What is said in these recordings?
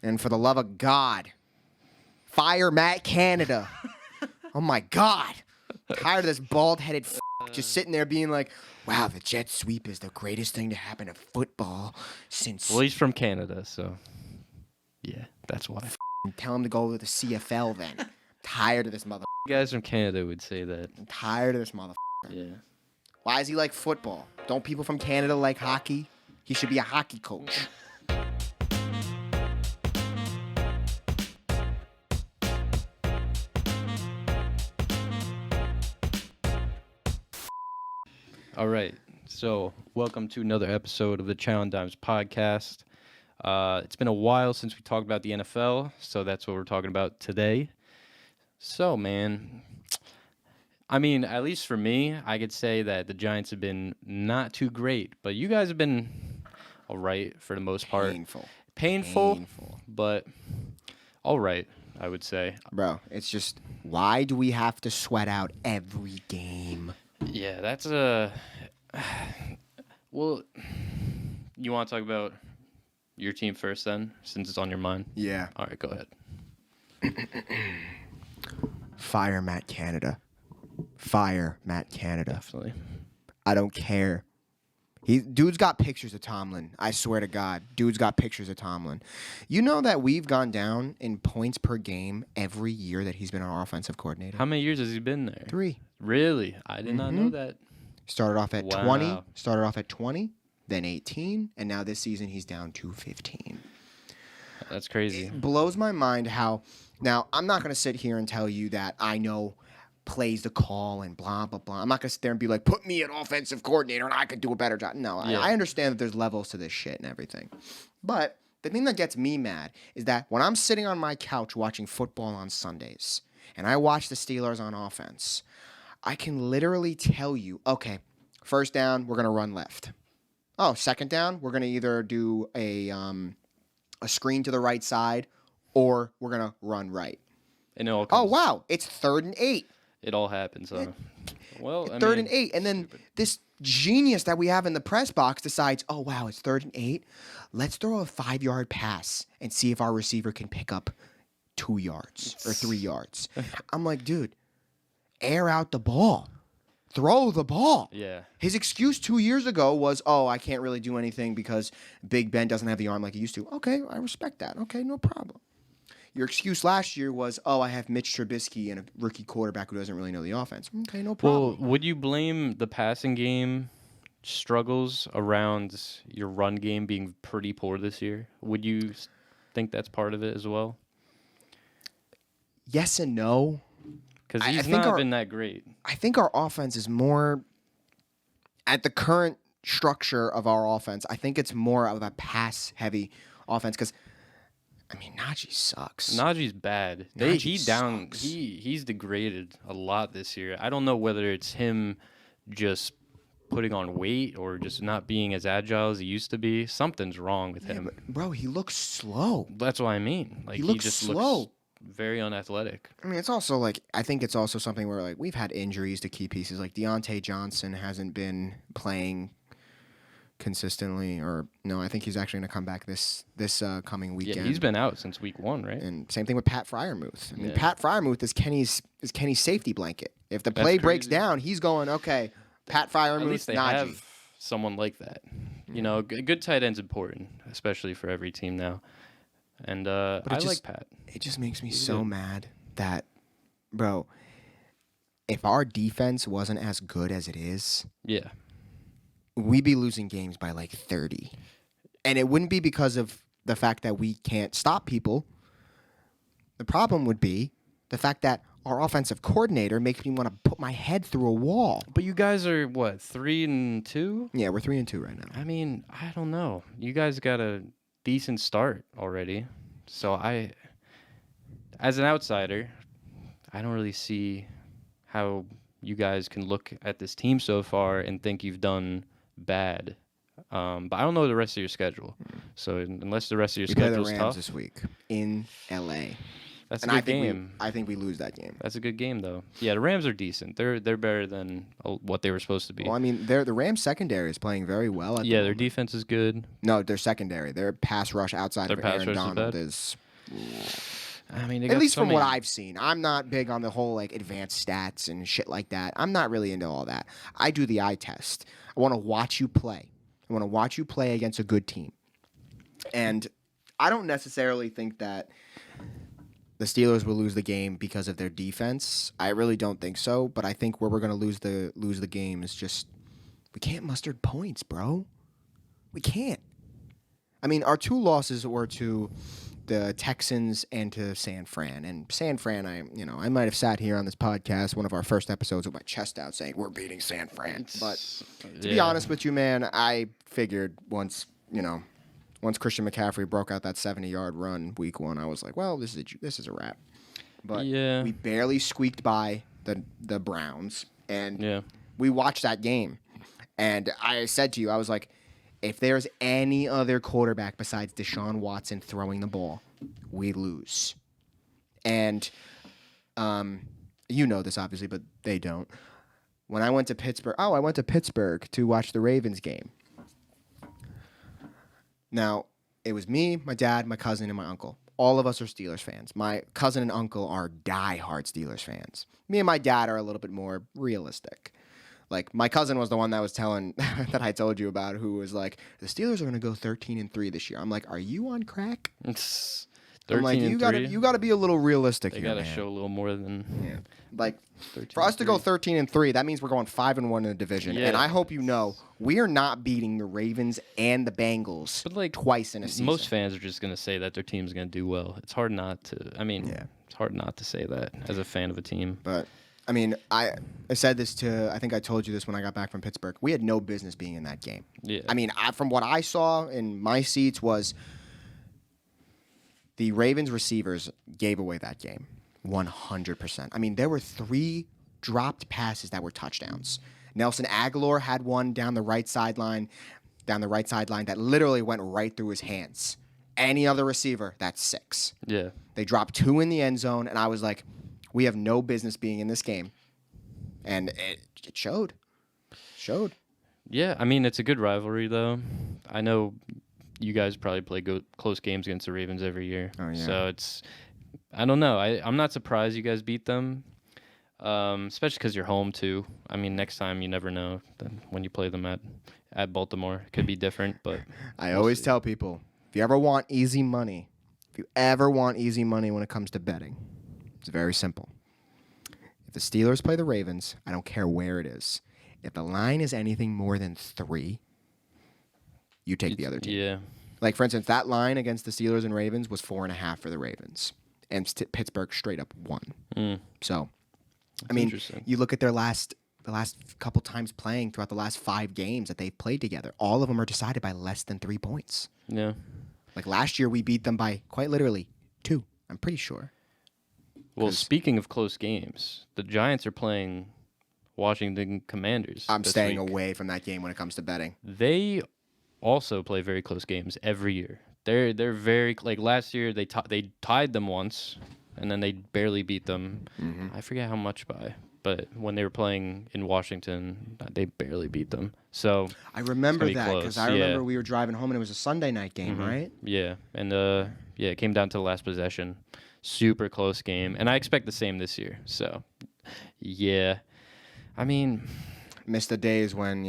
And for the love of God, fire Matt Canada. Oh, my God. Tired of this bald-headed just sitting there being like, wow, the jet sweep is the greatest thing to happen to football since... Well, he's from Canada, so... Yeah, that's why. Tell him to go to the CFL then. Tired of this mother... Guys from Canada would say that. I'm tired of this mother... Yeah. Why is he like football? Don't people from Canada like hockey? He should be a hockey coach. All right, so welcome to another episode of the CHOW and DIMES podcast. It's been a while since we talked about the NFL, so that's what we're talking about today. So, man, I mean, at least for me, I could say that the Giants have been not too great, but you guys have been all right for the most part. Painful, but all right, I would say. Bro, it's just, why do we have to sweat out every game? Yeah, that's a... Well, you want to talk about your team first then, since it's on your mind? Yeah. All right, go ahead. Fire Matt Canada. Fire Matt Canada. Definitely. I don't care. Dude's got pictures of Tomlin. I swear to God. Dude's got pictures of Tomlin. You know that we've gone down in points per game every year that he's been our offensive coordinator? How many years has he been there? 3. Really? I did not know that. Started off at Wow. 20. Started off at 20. Then 18. And now this season he's down to 15. That's crazy. It blows my mind how... Now, I'm not going to sit here and tell you that I know plays the call and blah, blah, blah. I'm not going to sit there and be like, put me at offensive coordinator and I could do a better job. No, Yeah. I understand that there's levels to this shit and everything. But the thing that gets me mad is that when I'm sitting on my couch watching football on Sundays and I watch the Steelers on offense, I can literally tell you, okay, first down, we're going to run left. Oh, second down, we're going to either do a screen to the right side or we're going to run right. And it all Oh, comes, wow, it's 3rd and 8. It all happens. Well, I 3rd mean, and 8. And then this genius that we have in the press box decides, oh, wow, it's 3rd and 8. Let's throw a 5-yard pass and see if our receiver can pick up 2 yards or 3 yards. I'm like, dude, air out the ball. Throw the ball. Yeah. His excuse 2 years ago was, oh, I can't really do anything because Big Ben doesn't have the arm like he used to. Okay, I respect that. Okay, no problem. Your excuse last year was, oh, I have Mitch Trubisky and a rookie quarterback who doesn't really know the offense. Okay, no problem. Well, would you blame the passing game struggles around your run game being pretty poor this year? Would you think that's part of it as well? Yes and no. Because I he's think not been that great. I think our offense is more, at the current structure of our offense, I think it's more of a pass-heavy offense because, I mean, Najee sucks. Najee's bad. Sucks. He's degraded a lot this year. I don't know whether it's him just putting on weight or just not being as agile as he used to be. Something's wrong with him. But, bro, he looks slow. That's what I mean. Like He looks just slow. looks very unathletic. I mean, it's also like, I think it's also something where like we've had injuries to key pieces. Like Deontay Johnson hasn't been playing consistently, or no, I think he's actually going to come back this coming weekend. Yeah, he's been out since week 1, right? And same thing with Pat Freiermuth. I mean, Yeah. Pat Freiermuth is Kenny's safety blanket. If the That's play breaks crazy. down, he's going, okay, Pat Freiermuth, At least they Najee. have someone like that. You know, a good tight end's important, especially for every team now. And I like Pat. It just makes me He's so good. mad that, bro, if our defense wasn't as good as it is, Yeah. we'd be losing games by like 30. And it wouldn't be because of the fact that we can't stop people. The problem would be the fact that our offensive coordinator makes me want to put my head through a wall. But you guys are, what, 3-2? Yeah, we're 3-2 right now. I mean, I don't know. You guys got a decent start already. So as an outsider, I don't really see how you guys can look at this team so far and think you've done bad. But I don't know the rest of your schedule. So unless the rest of your We play the schedule's Rams tough. this week in L.A. That's a And good game. I think we lose that game. That's a good game, though. Yeah, the Rams are decent. They're better than what they were supposed to be. Well, I mean, the Rams secondary is playing very well at the Their moment. defense is good. No, their secondary. Their pass rush outside of pass Aaron rush Donald is bad? is I mean, at least from what I've seen. I'm not big on the whole like advanced stats and shit like that. I'm not really into all that. I do the eye test. I want to watch you play. I want to watch you play against a good team. And I don't necessarily think that the Steelers will lose the game because of their defense. I really don't think so. But I think where we're going to lose the game is just we can't muster points, bro. We can't. I mean, our two losses were to the Texans and to San Fran. And San Fran, I might have sat here on this podcast, one of our first episodes, with my chest out saying we're beating San Fran. But to be honest with you, man, I figured once Christian McCaffrey broke out that 70-yard run week 1, I was like, well, this is a wrap. But we barely squeaked by the Browns, and we watched that game. And I said to you, I was like, if there's any other quarterback besides Deshaun Watson throwing the ball, we lose. And you know this, obviously, but they don't. When I went to Pittsburgh, to watch the Ravens game. Now, it was me, my dad, my cousin, and my uncle. All of us are Steelers fans. My cousin and uncle are diehard Steelers fans. Me and my dad are a little bit more realistic. Like, my cousin was the one that was telling, that I told you about, who was like, the Steelers are going to go 13-3 this year. I'm like, are you on crack? I'm like, you gotta be a little realistic here, They gotta man. show a little more than like for us to go 13-3. That means we're going 5-1 in the division. Yeah. And I hope you know we are not beating the Ravens and the Bengals twice in a season. Most fans are just gonna say that their team's gonna do well. It's hard not to. It's hard not to say that as a fan of a team. But I mean, I said this to. I think I told you this when I got back from Pittsburgh. We had no business being in that game. Yeah. I mean, from what I saw in my seats was. The Ravens receivers gave away that game 100%. I mean, there were 3 dropped passes that were touchdowns. Nelson Aguilar had one down the right sideline that literally went right through his hands. Any other receiver, that's 6. Yeah. They dropped 2 in the end zone, and I was like, we have no business being in this game. And it showed. Yeah, I mean, it's a good rivalry, though. I know you guys probably play close games against the Ravens every year. Oh, yeah. So I don't know. I'm not surprised you guys beat them, especially because you're home, too. I mean, next time, you never know when you play them at Baltimore. It could be different, but I always tell people, if you ever want easy money when it comes to betting, it's very simple. If the Steelers play the Ravens, I don't care where it is. If the line is anything more than 3, you take the other team. Yeah. Like, for instance, that line against the Steelers and Ravens was 4.5 for the Ravens. And Pittsburgh straight up won. So, I mean, you look at the last couple times playing throughout the last 5 games that they've played together. All of them are decided by less than 3 points. Yeah. Like, last year we beat them by, quite literally, 2. I'm pretty sure. Well, speaking of close games, the Giants are playing Washington Commanders. I'm staying away from that game when it comes to betting. They also play very close games every year. They're very like last year they tied them once, and then they barely beat them. Mm-hmm. I forget how much by, but when they were playing in Washington, they barely beat them. So I remember that because I remember we were driving home and it was a Sunday night game, mm-hmm. right? Yeah, and it came down to the last possession. Super close game, and I expect the same this year. So, yeah, I mean, miss the days when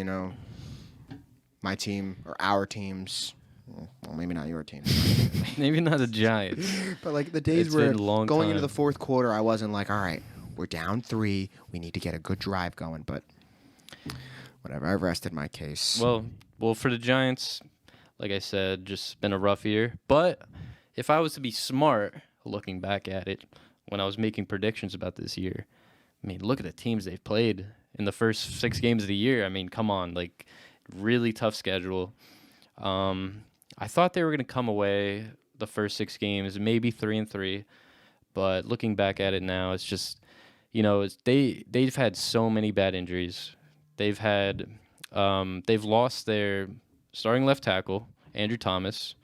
my team or our teams, well, maybe not your team, maybe not the Giants, but like the days where going into the fourth quarter, I wasn't like, all right, we're down 3, we need to get a good drive going, but whatever, I rested my case. Well, for the Giants, like I said, just been a rough year. But if I was to be smart, looking back at it, when I was making predictions about this year, I mean, look at the teams they've played in the first 6 games of the year. I mean, come on, like. Really tough schedule. I thought they were going to come away the first 6 games, maybe 3-3, but looking back at it now, it's just, they've had so many bad injuries. They've lost their starting left tackle, Andrew Thomas.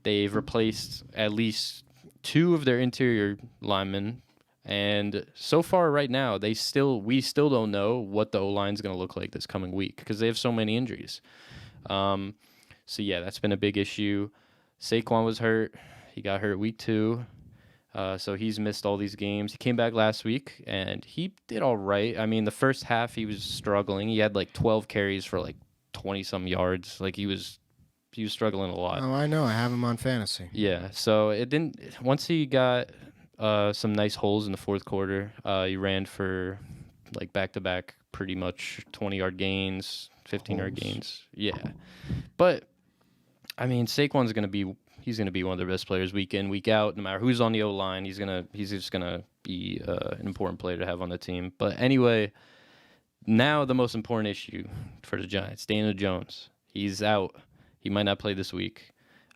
They've replaced at least 2 of their interior linemen. And so far right now, we still don't know what the O-line is going to look like this coming week because they have so many injuries. So, yeah, that's been a big issue. Saquon was hurt. He got hurt week 2. So he's missed all these games. He came back last week, and he did all right. I mean, the first half he was struggling. He had like 12 carries for like 20-some yards. Like he was struggling a lot. Oh, I know. I have him on fantasy. Yeah, so it didn't. Once he got some nice holes in the fourth quarter, he ran for like back-to-back pretty much 20-yard gains, 15-yard gains. Yeah. But, I mean, Saquon's going to be he's going to be one of the best players week in, week out. No matter who's on the O-line, he's just going to be an important player to have on the team. But anyway, now the most important issue for the Giants, Daniel Jones. He's out. He might not play this week.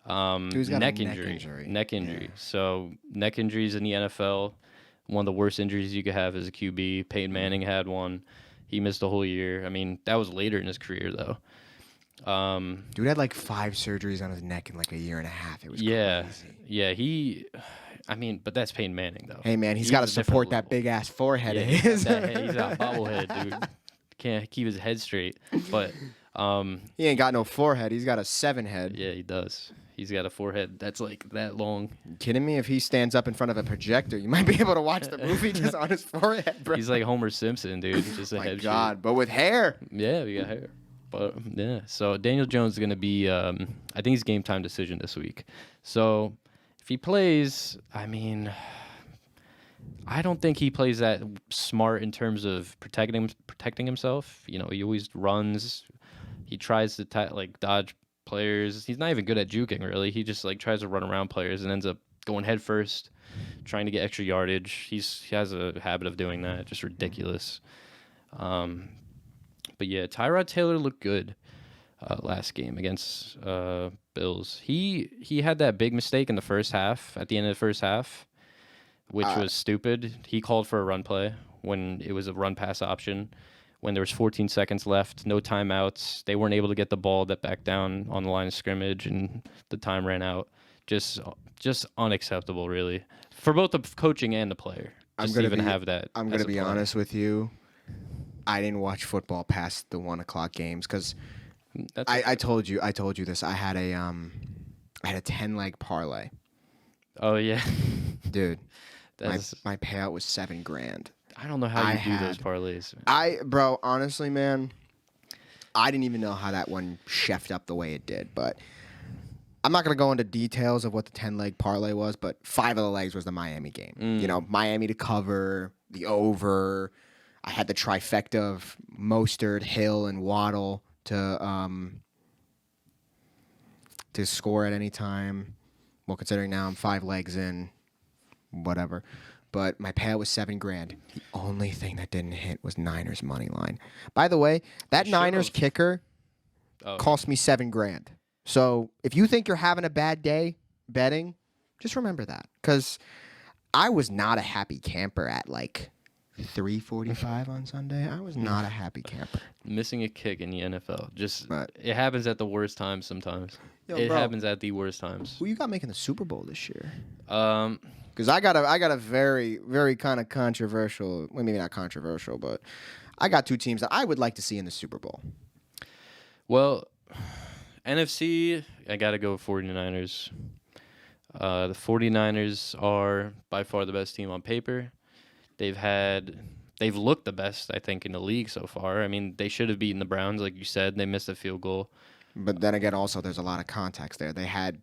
He's got neck a injury. Yeah. So neck injuries in the NFL, one of the worst injuries you could have as a QB. Peyton Manning had one. He missed a whole year. I mean, that was later in his career, though. Dude had like 5 surgeries on his neck in like a year and a half. It was crazy. Yeah. I mean, but that's Peyton Manning, though. Hey, man, he's got to support that big-ass forehead of his. He's got a bobblehead, dude. Can't keep his head straight. But he ain't got no forehead. He's got a 7 head. Yeah, he does. He's got a forehead that's like that long. You kidding me? If he stands up in front of a projector, you might be able to watch the movie just on his forehead, bro. He's like Homer Simpson, dude. Just a head. My God, but with hair. Yeah, we got hair. But yeah, so Daniel Jones is going to be, I think he's game time decision this week. So if he plays, I mean, I don't think he plays that smart in terms of protecting himself. You know, he always runs. He tries to dodge players. He's not even good at juking, really. He just like tries to run around players and ends up going head first, trying to get extra yardage. He has a habit of doing that. Just ridiculous. But yeah, Tyrod Taylor looked good last game against Bills. He had that big mistake in the first half, at the end of the first half, which was stupid. He called for a run play when it was a run-pass option. When there was 14 seconds left, no timeouts. They weren't able to get the ball that back down on the line of scrimmage, and the time ran out. Just unacceptable, really, for both the coaching and the player. I'm going to be honest with you. I didn't watch football past the 1:00 games because I told you this. I had a 10-leg parlay. Oh yeah, dude. My payout was $7,000. I don't know how you do those parlays. Bro, honestly, man, I didn't even know how that one chefed up the way it did. But I'm not gonna go into details of what the 10-leg parlay was. But 5 of the legs was the Miami game. You know, Miami to cover, the over. I had the trifecta of Mostert, Hill, and Waddle to score at any time. Well, considering now I'm 5 legs in, whatever. But my payout was $7,000. The only thing that didn't hit was Niners money line. By the way, that Niners kicker cost me $7,000. So if you think you're having a bad day betting, just remember that, because I was not a happy camper at like 3:45 on Sunday. I was not a happy camper. Missing a kick in the NFL. It happens at the worst times sometimes. It bro, happens at the worst times. Who you got making the Super Bowl this year? Because I got a very, very kind of controversial, well, maybe not controversial, but I got 2 teams that I would like to see in the Super Bowl. Well, NFC, I got to go with 49ers. The 49ers are by far the best team on paper. They've looked the best, I think, in the league so far. I mean, they should have beaten the Browns, like you said. They missed a field goal. But then again, also, there's a lot of context there. They had,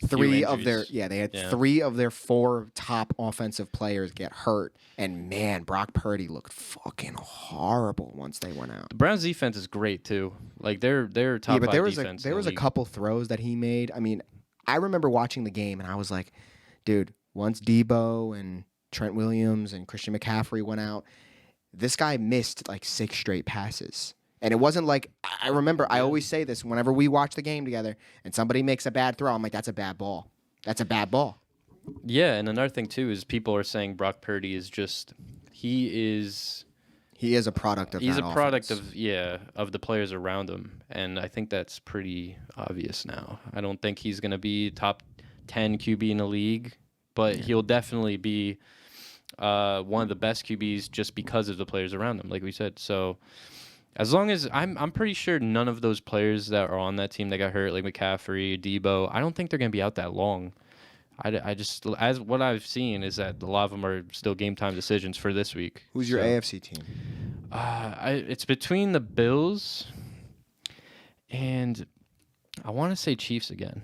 3 of their 4 top offensive players get hurt. And, man, Brock Purdy looked fucking horrible once they went out. The Browns' defense is great, too. Like, they're top 5 defense. There was a couple throws that he made. I mean, I remember watching the game, and I was like, dude, once Debo and Trent Williams and Christian McCaffrey went out, this guy missed like 6 straight passes. And it wasn't like, I remember, I always say this whenever we watch the game together and somebody makes a bad throw, I'm like, that's a bad ball. That's a bad ball. Yeah, and another thing, too, is people are saying Brock Purdy is just, he is a product of He's that a product offense. of the players around him. And I think that's pretty obvious now. I don't think he's going to be top 10 QB in the league, but he'll definitely be one of the best QBs just because of the players around him, like we said. So as long as I'm pretty sure none of those players that are on that team that got hurt, like McCaffrey, Debo, I don't think they're going to be out that long. I just, as what I've seen is that a lot of them are still game time decisions for this week. Who's your AFC team? It's between the Bills and I want to say Chiefs again.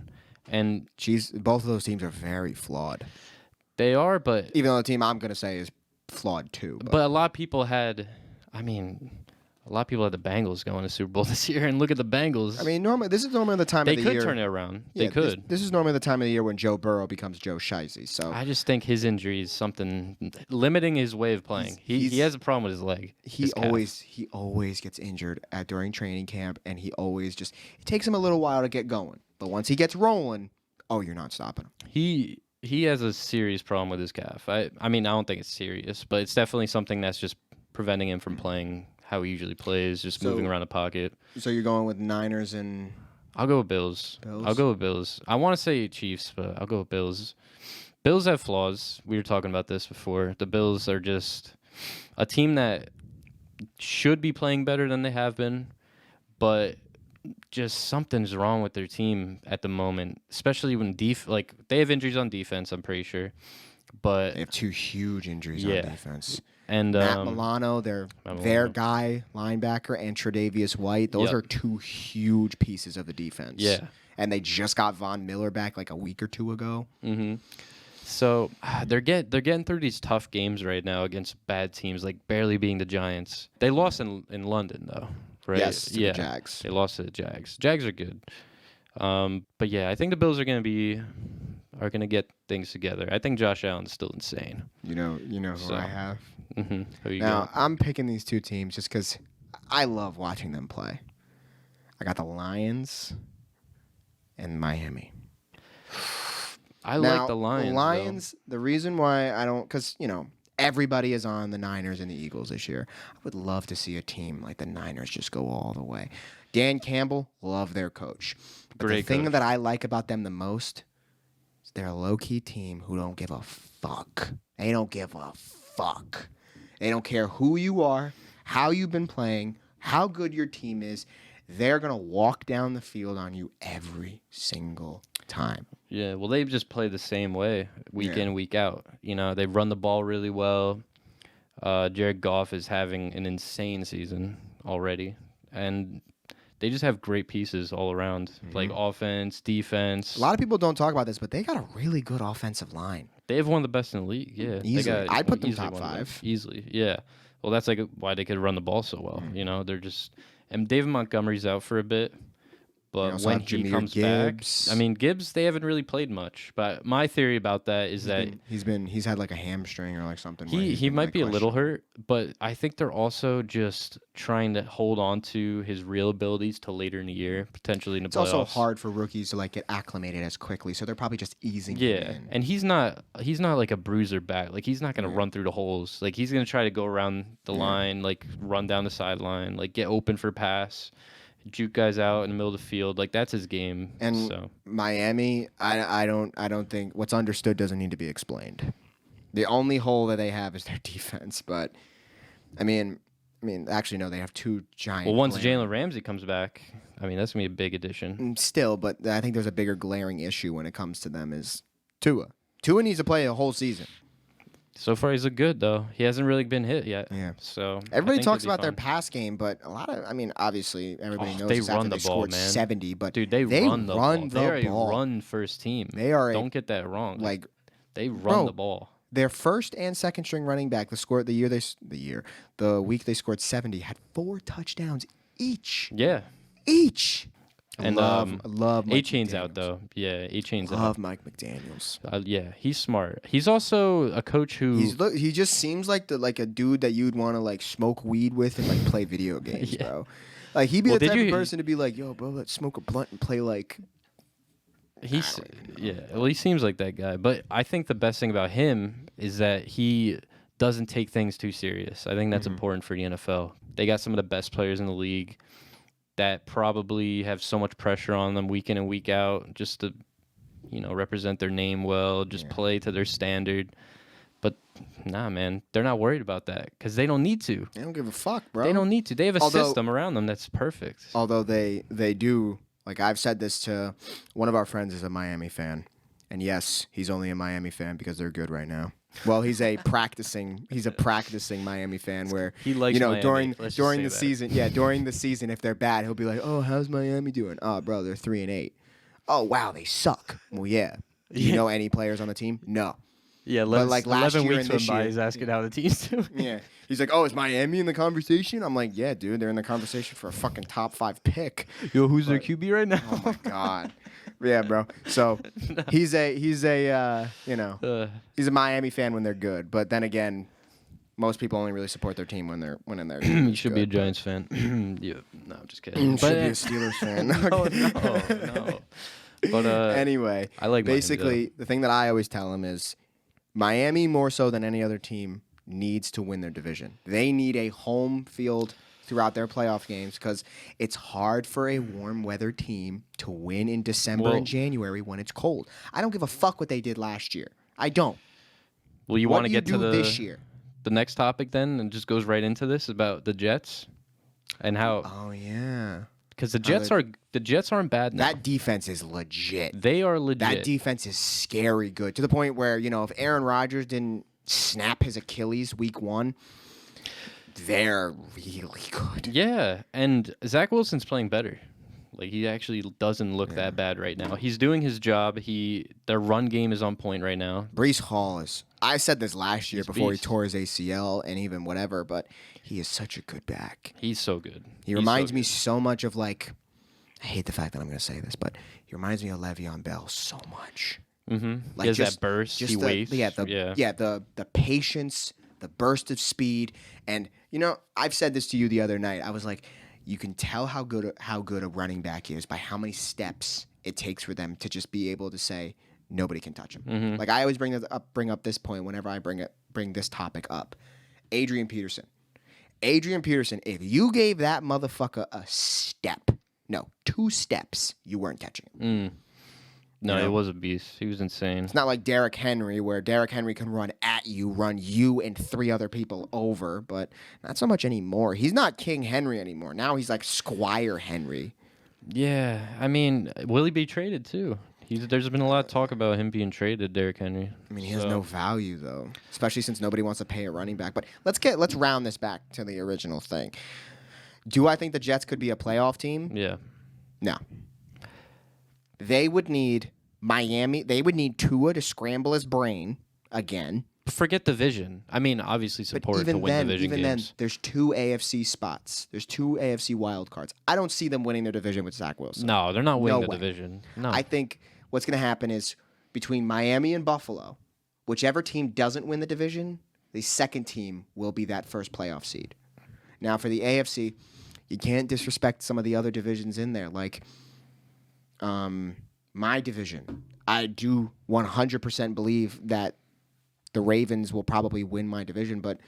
And Chiefs, both of those teams are very flawed. They are, but even though the team I'm going to say is flawed too. But a lot of people had, a lot of people had the Bengals going to Super Bowl this year, and look at the Bengals. I mean, this is normally the time of the year. They could turn it around. Yeah, they could. This is normally the time of the year when Joe Burrow becomes Joe Shiesty. So I just think his injury is something limiting his way of playing. He has a problem with his leg. He always gets injured during training camp, and he always it takes him a little while to get going. But once he gets rolling, you're not stopping him. He has a serious problem with his calf. I don't think it's serious, but it's definitely something that's just preventing him from playing how he usually plays, just moving around the pocket. So you're going with Niners and... I'll go with Bills. I'll go with Bills. I want to say Chiefs, but I'll go with Bills. Bills have flaws. We were talking about this before. The Bills are just a team that should be playing better than they have been, but just something's wrong with their team at the moment, especially when they have injuries on defense, I'm pretty sure. But they have two huge injuries on defense. And Matt Milano, their guy, linebacker, and Tre'Davious White. Those are two huge pieces of the defense. Yeah. And they just got Von Miller back like a week or two ago. Mm-hmm. So they're getting through these tough games right now against bad teams, like barely beating the Giants. They lost in London, though, right? Yes, to the Jags. They lost to the Jags. Jags are good. But yeah, I think the Bills are going to get things together. I think Josh Allen's still insane. You know who I have? Mm-hmm. Now, I'm picking these two teams just because I love watching them play. I got the Lions and Miami. I like the Lions. The Lions, the reason why I don't, because, everybody is on the Niners and the Eagles this year. I would love to see a team like the Niners just go all the way. Dan Campbell, love their coach. But the thing that I like about them the most is they're a low-key team who don't give a fuck. They don't give a fuck. They don't care who you are, how you've been playing, how good your team is. They're going to walk down the field on you every single time. Yeah, well, they just play the same way week in, week out. They run the ball really well. Jared Goff is having an insane season already. And they just have great pieces all around, like offense, defense. A lot of people don't talk about this, but they got a really good offensive line. They have one of the best in the league, yeah. Easily. I'd put them top 5. Easily, yeah. Well, that's why they could run the ball so well. They're just... And David Montgomery's out for a bit. But when he comes Gibbs. back, Gibbs, they haven't really played much. But my theory about that is he's had like a hamstring or like something. He might be a little hurt, but I think they're also just trying to hold on to his real abilities till later in the year, potentially in the playoffs. It's also hard for rookies to get acclimated as quickly, so they're probably just easing him in. And he's not like a bruiser back. Like he's not going to run through the holes. Like he's going to try to go around the line, like run down the sideline, like get open for pass. Juke guys out in the middle of the field, that's his game. And Miami, I don't think what's understood doesn't need to be explained. The only hole that they have is their defense. But actually no, they have two giant. Well, once Jalen Ramsey comes back, that's gonna be a big addition. Still, but I think there's a bigger glaring issue when it comes to them is Tua. Tua needs to play a whole season. So far, he's looked good, though. He hasn't really been hit yet. Yeah. So everybody talks about their pass game, but a lot of, obviously, everybody knows they run the ball, scored man. 70, but dude, they run the ball. They are a run first team. Don't get that wrong. They run the ball. Their first and second string running back, the week they scored 70, had 4 touchdowns each. Yeah. Each. And love Mike A-Chain's out, though. Yeah, A-Chain's out. Love Mike McDaniels. Yeah, he's smart. He's also a coach who... He just seems like a dude that you'd want to smoke weed with and play video games, bro. He'd be the type of person to be like, yo, bro, let's smoke a blunt and play he seems like that guy. But I think the best thing about him is that he doesn't take things too serious. I think that's important for the NFL. They got some of the best players in the league that probably have so much pressure on them week in and week out just to represent their name well, just play to their standard. But nah, man, they're not worried about that because they don't need to. They don't give a fuck, bro. They don't need to. They have a system around them that's perfect. Although they do, like I've said this to one of our friends is a Miami fan. And yes, he's only a Miami fan because they're good right now. Well, he's a practicing Miami fan where he likes Miami. during the season, during the season if they're bad, he'll be like, "Oh, how's Miami doing?" "Oh, bro, they're 3-8." "Oh, wow, they suck." "Well, yeah." "Do you know any players on the team?" "No." Yeah, but like last 11 year weeks and this went by, year, he's asking how the team's doing. Yeah. He's like, "Oh, is Miami in the conversation?" I'm like, "Yeah, dude, they're in the conversation for a fucking top 5 pick." Yo, who's their QB right now? Oh my god. Yeah, bro. So he's a he's a Miami fan when they're good, but then again, most people only really support their team when they're You should be a Giants fan. Yeah, no, I'm just kidding. You should be a Steelers fan. No. But anyway, I like basically Miami, the thing that I always tell them is Miami more so than any other team needs to win their division. They need a home field throughout their playoff games because it's hard for a warm weather team to win in December and January when it's cold. I don't give a fuck what they did last year. I don't. Well, you want to get to this year? The next topic then, and just goes right into this about the Jets and how. Oh yeah. Because the Jets aren't bad now. That defense is legit. They are legit. That defense is scary good to the point where if Aaron Rodgers didn't snap his Achilles week 1. They're really good. Yeah, and Zach Wilson's playing better. Like he actually doesn't look that bad right now. He's doing his job. Their run game is on point right now. Breece Hall is. I said this last year before he tore his ACL and even whatever, but he is such a good back. He's so good. He reminds me so much of I hate the fact that I'm going to say this, but he reminds me of Le'Veon Bell so much. Mm-hmm. He has that burst. He waits. The patience, the burst of speed, and I've said this to you the other night. I was like, you can tell how good a running back is by how many steps it takes for them to just be able to say nobody can touch him. Mm-hmm. Like I always bring up this point whenever I bring this topic up. Adrian Peterson, if you gave that motherfucker a step, no, 2 steps, you weren't catching him. No, he was a beast. He was insane. It's not like Derrick Henry, where Derrick Henry can run you and 3 other people over, but not so much anymore. He's not King Henry anymore. Now he's like Squire Henry. Yeah, I mean, will he be traded too? There's been a lot of talk about him being traded, Derrick Henry. I mean, he has no value though, especially since nobody wants to pay a running back. But let's round this back to the original thing. Do I think the Jets could be a playoff team? Yeah. No. They would need Miami. They would need Tua to scramble his brain again. Forget division. I mean, obviously support to win division games. Even then, there's 2 AFC spots. There's 2 AFC wild cards. I don't see them winning their division with Zach Wilson. No, they're not winning the division. No. I think what's going to happen is between Miami and Buffalo, whichever team doesn't win the division, the second team will be that first playoff seed. Now, for the AFC, you can't disrespect some of the other divisions in there. Like, my division, I do 100% believe that the Ravens will probably win my division, but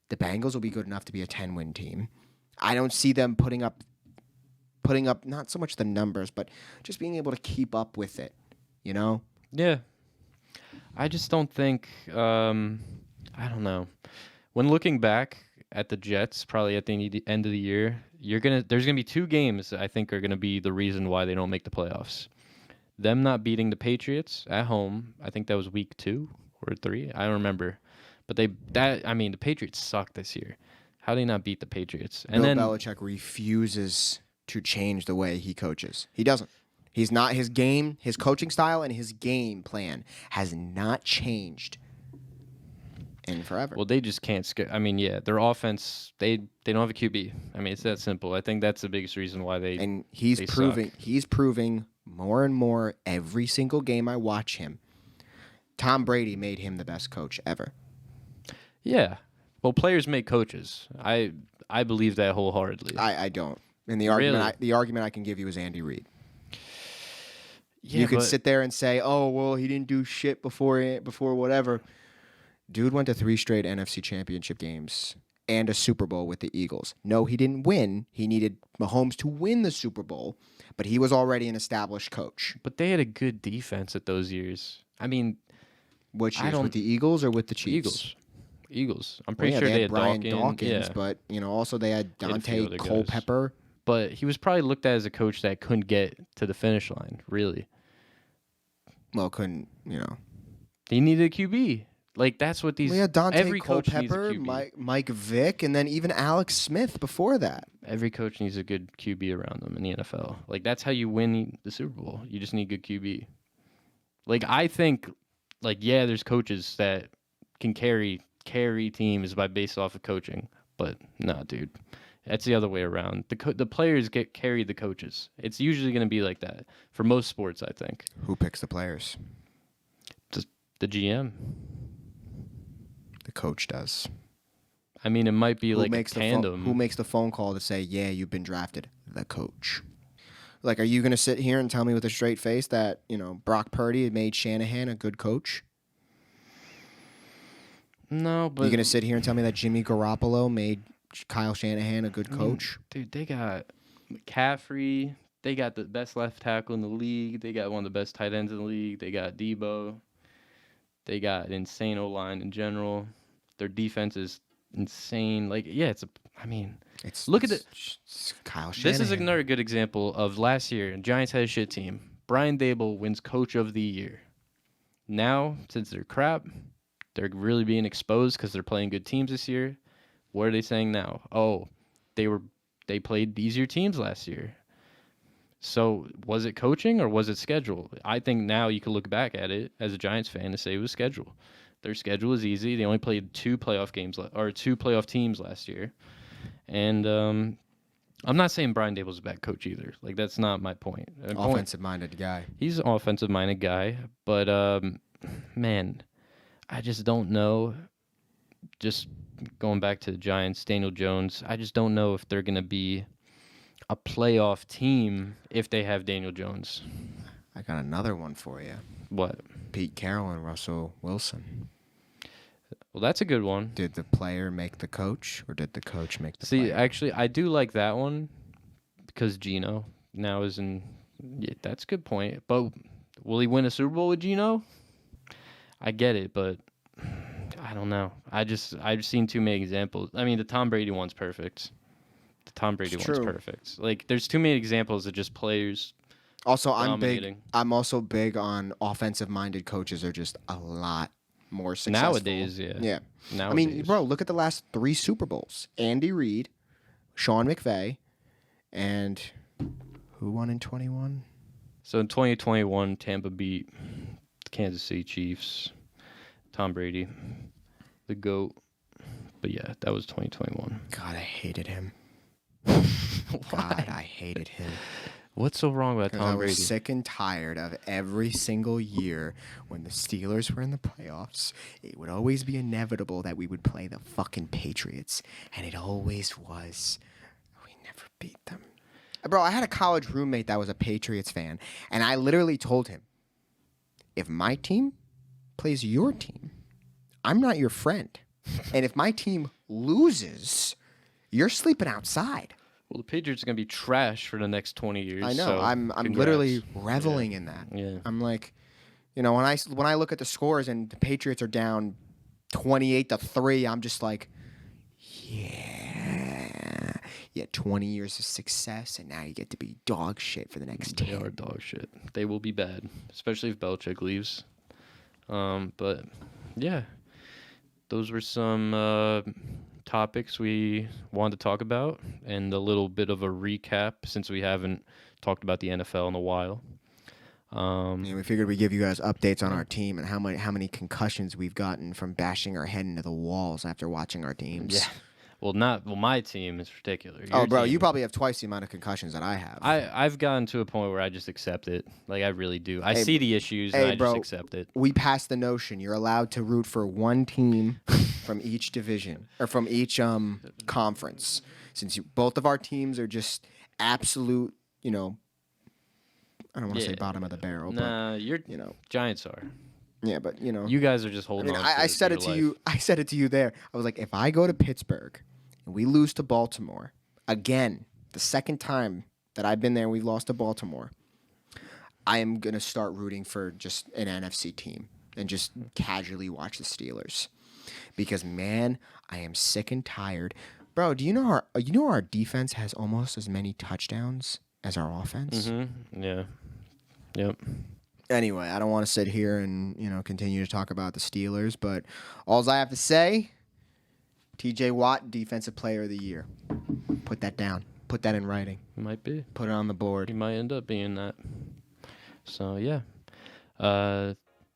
the Bengals will be good enough to be a 10-win team. I don't see them putting up not so much the numbers, but just being able to keep up with it, Yeah. I just don't think I don't know. When looking back at the Jets, probably at the end of the year, there's gonna be 2 games that I think are gonna be the reason why they don't make the playoffs. Them not beating the Patriots at home, I think that was week 2 or 3, I don't remember. But the Patriots suck this year. How do they not beat the Patriots? And Bill Belichick refuses to change the way he coaches. He doesn't. He's not his coaching style and his game plan has not changed in forever. Well, they just can't scare. I mean, yeah, their offense, they don't have a QB. I mean, it's that simple. I think that's the biggest reason why they And he's proving more and more every single game I watch him. Tom Brady made him the best coach ever. Yeah. Well, players make coaches. I believe that wholeheartedly. I don't. And the argument I can give you is Andy Reid. Yeah, you can sit there and say, "Oh, well, he didn't do shit before whatever." Dude went to 3 straight NFC Championship games and a Super Bowl with the Eagles. No, he didn't win. He needed Mahomes to win the Super Bowl, but he was already an established coach. But they had a good defense at those years. I mean, Which years, with the Eagles or with the Eagles. Chiefs? Eagles. I'm pretty sure they had Brian Dawkins, but also they had They had a few Dante other guys. Culpepper. But he was probably looked at as a coach that couldn't get to the finish line, really. Well, couldn't. He needed a QB. Like, that's what these... We had Dante every coach needs a Culpepper, QB. Mike Vick, and then even Alex Smith before that. Every coach needs a good QB around them in the NFL. Like, that's how you win the Super Bowl. You just need good QB. Like, I think, there's coaches that can carry teams based off of coaching. But, nah, dude. That's the other way around. The players carry the coaches. It's usually going to be like that for most sports, I think. Who picks the players? Just the GM. The coach does. I mean, it might be Who like a makes tandem. who makes the phone call to say, yeah, you've been drafted? The coach. Like, are you going to sit here and tell me with a straight face that, Brock Purdy made Shanahan a good coach? No, but... Are you going to sit here and tell me that Jimmy Garoppolo made Kyle Shanahan a good coach? Dude, they got McCaffrey. They got the best left tackle in the league. They got one of the best tight ends in the league. They got Debo. They got an insane O-line in general. Their defense is insane. Look at it. It's Kyle Shanahan. This is another good example of last year. Giants had a shit team. Brian Dable wins Coach of the Year. Now, since they're crap, they're really being exposed because they're playing good teams this year. What are they saying now? Oh, they played easier teams last year. So was it coaching or was it schedule? I think now you can look back at it as a Giants fan and say it was schedule. Their schedule was easy. They only played two playoff teams last year. And I'm not saying Brian Dable's a bad coach either. Like, that's not my point. Offensive-minded guy. He's an offensive-minded guy. But, man, I just don't know. Just going back to the Giants, Daniel Jones, I just don't know if they're going to be a playoff team if they have Daniel Jones. I got another one for you. What? Pete Carroll and Russell Wilson. Well, that's a good one. Did the player make the coach, or did the coach make the player? See, actually, I do like that one because Geno now is in... Yeah, that's a good point. But will he win a Super Bowl with Geno? I get it, but I don't know. I've seen too many examples. I mean, the Tom Brady one's perfect. The Tom Brady one's perfect. Like, there's too many examples of just players. Also, dominating. I'm also big on offensive-minded coaches are just a lot more successful. Nowadays, yeah. Yeah. Nowadays. I mean, bro, look at the last 3 Super Bowls. Andy Reid, Sean McVay, and who won in 21? So in 2021, Tampa beat the Kansas City Chiefs, Tom Brady, the GOAT. But yeah, that was 2021. God, I hated him. God, I hated him. What's so wrong with Tom Brady? I was sick and tired of every single year when the Steelers were in the playoffs. It would always be inevitable that we would play the fucking Patriots. And it always was. We never beat them. Bro, I had a college roommate that was a Patriots fan. And I literally told him, if my team plays your team, I'm not your friend. And if my team loses, you're sleeping outside. Well, the Patriots are going to be trash for the next 20 years. I know. So I'm literally reveling in that. Yeah. I'm like, when I look at the scores and the Patriots are down 28-3, I'm just like, yeah. You had 20 years of success, and now you get to be dog shit for the next 10. They are dog shit. They will be bad, especially if Belichick leaves. But, yeah. Those were some topics we wanted to talk about, and a little bit of a recap since we haven't talked about the NFL in a while. We figured we'd give you guys updates on our team and how many concussions we've gotten from bashing our head into the walls after watching our teams. Yeah. Well, my team in particular. Bro, you team. probably have twice the amount of concussions that I have. I've gotten to a point where I just accept it. Like, I really do. I see the issues, and I just accept it. We passed the notion you're allowed to root for one team from each division, or from each conference. Since both of our teams are just absolute, I don't want to say bottom of the barrel. Nah, but, Giants are. Yeah, but, you guys are just holding on. I said it to you. I said it to you there. I was like, if I go to Pittsburgh and we lose to Baltimore, again, the second time that I've been there, we've lost to Baltimore, I am going to start rooting for just an NFC team and just casually watch the Steelers. Because, man, I am sick and tired. Bro, do you know our defense has almost as many touchdowns as our offense? Mm-hmm. Yeah. Yep. Anyway, I don't want to sit here and, continue to talk about the Steelers, but all I have to say, TJ Watt, Defensive Player of the Year. Put that down. Put that in writing. Might be. Put it on the board. He might end up being that. So, yeah.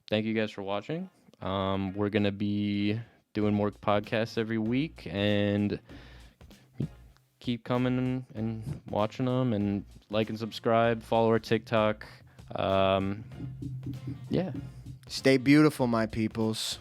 Thank you guys for watching. We're going to be doing more podcasts every week, and keep coming and watching them, and like and subscribe. Follow our TikTok. Yeah. Stay beautiful, my peoples.